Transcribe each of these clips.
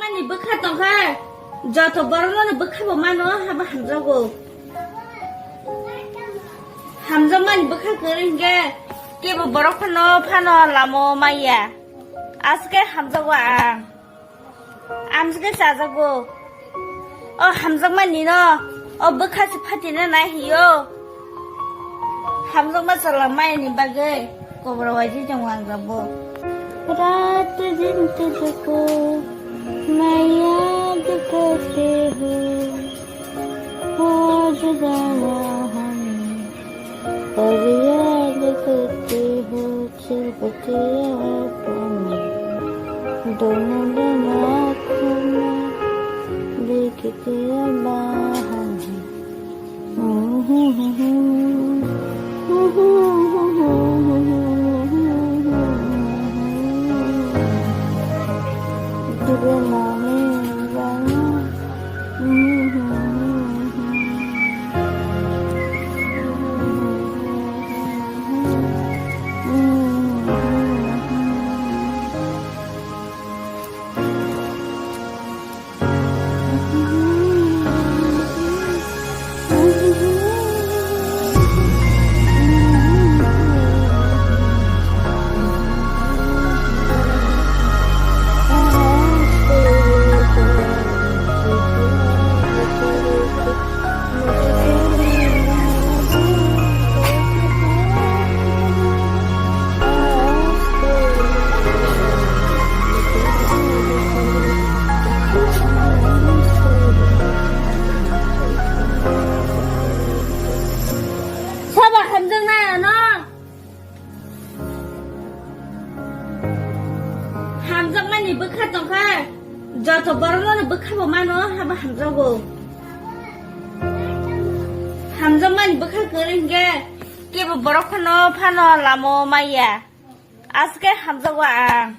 Hamzamani bekha tongka, joto borno bekha bomano haba hamzago. Hamzamani bekha keringe, kebo borokno pano lamo maya. Aske hamzago a, amske sazago. O hamzamani no, o bekha sipati na nahiyo. Hamzamani salamai ni bagai, kobra wajib jangwang rabo. रात दिन तुझको मैं याद करते हो जुदाना हम पर याद करते हो चिपके दोनों आँखों में देखते बाहर Hamzamani bekha tongka, joto borno bekha bomano haba hamzago. Hamzamani bekha keringe, kebo borokno pano lamo maya. Aske hamzago a,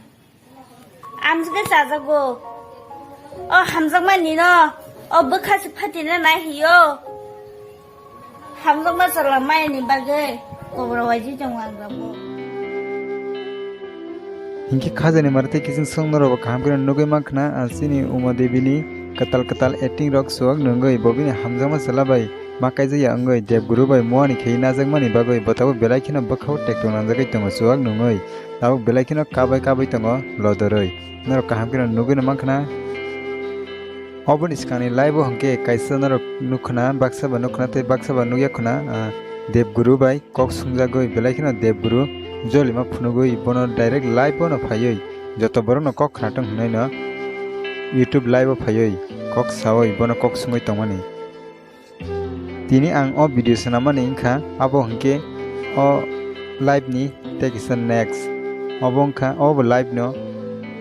amske sazago. O hamzamani no, o bekha sipati na nahiyo. Hamzamani salamai ni bagai, kobra wajib jangwang rabo. इनके खाजने मरते किसी संग नरो काम करने नोगे माखना आसिनी उमा देवी नी कताल कताल acting rock सुआग नंगोई Bobby ने हमजामा सला by माकाई Jaya अंगोई Dev Guru by मुआनी खेई नाजक मानी बागोई बताओ बेलाइकिना बखाव टेक्टो नाजक तंगो सुआग नंगोई ताऊ बेलाइकिना काबाई तंगो लदरई नरो काम करने नोगे न माखना अबन इसकानी लाइव हंके कैसा नरो नुखना बक्सा बा नुया खना देव गुरु बाई कॉक सुंजागोई बेलाइकिना देव गुरु जलिमा फुनुगोई बनो डायरेक्ट लाइव बनो फायै जतो बरनो कक खाटं हुनाय न यूट्यूब लाइव फायै कक सावै बनो कक सुङै तंमानि तिनी आं अ भिडियो सनामानि इंखा आबो हंके अ लाइव नि टेकिसन नेक्स्ट अबंखा अब लाइव न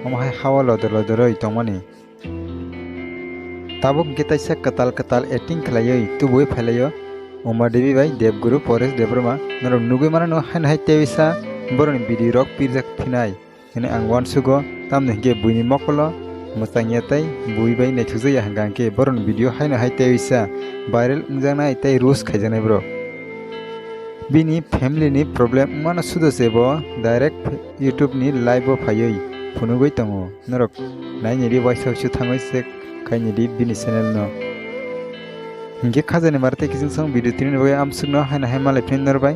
अमहाय हावा लदरै तंमानि ताबो हंके ताइसा कताल एक्टिंग खलायै तुबोय फालायो उमा देवी बाई देवगुरु परेश देवरमा नरो नुगै माना न हान हाय तेविसा बरनि भिडियो रक पिरजाक फिनाय ने आं वानसुगो तामने के बुइनि मकलो मसांगियातै बुइ बाई नेथुजया हंगांके बरन भिडियो हायन हाय तेविसा भाइरल उंजानाय तै रुस खायजानाय ब्रो बिनि फैमिली नि प्रॉब्लम माना सुदसेबो डायरेक्ट यूट्यूब नि लाइव फायै फुनुगै तंगो नरक नायनिरि वाइसआवसु थाङैसे खायनिदि बिनि चैनल न हिंगे खाजने मारते किसी संग वीडियो तीन बगे आम सुनो है ना है माले फिन नरबाई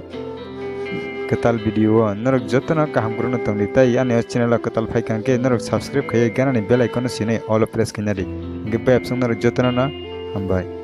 कताल वीडियो नरक जतना काम करो न तमली ताई आने चैनल कताल फाइ कांके नरक सब्सक्राइब खाये गाना ने बेल आइकन सिने ऑल प्रेस किनारी हिंगे पे संग नरक जतना ना हम बाय।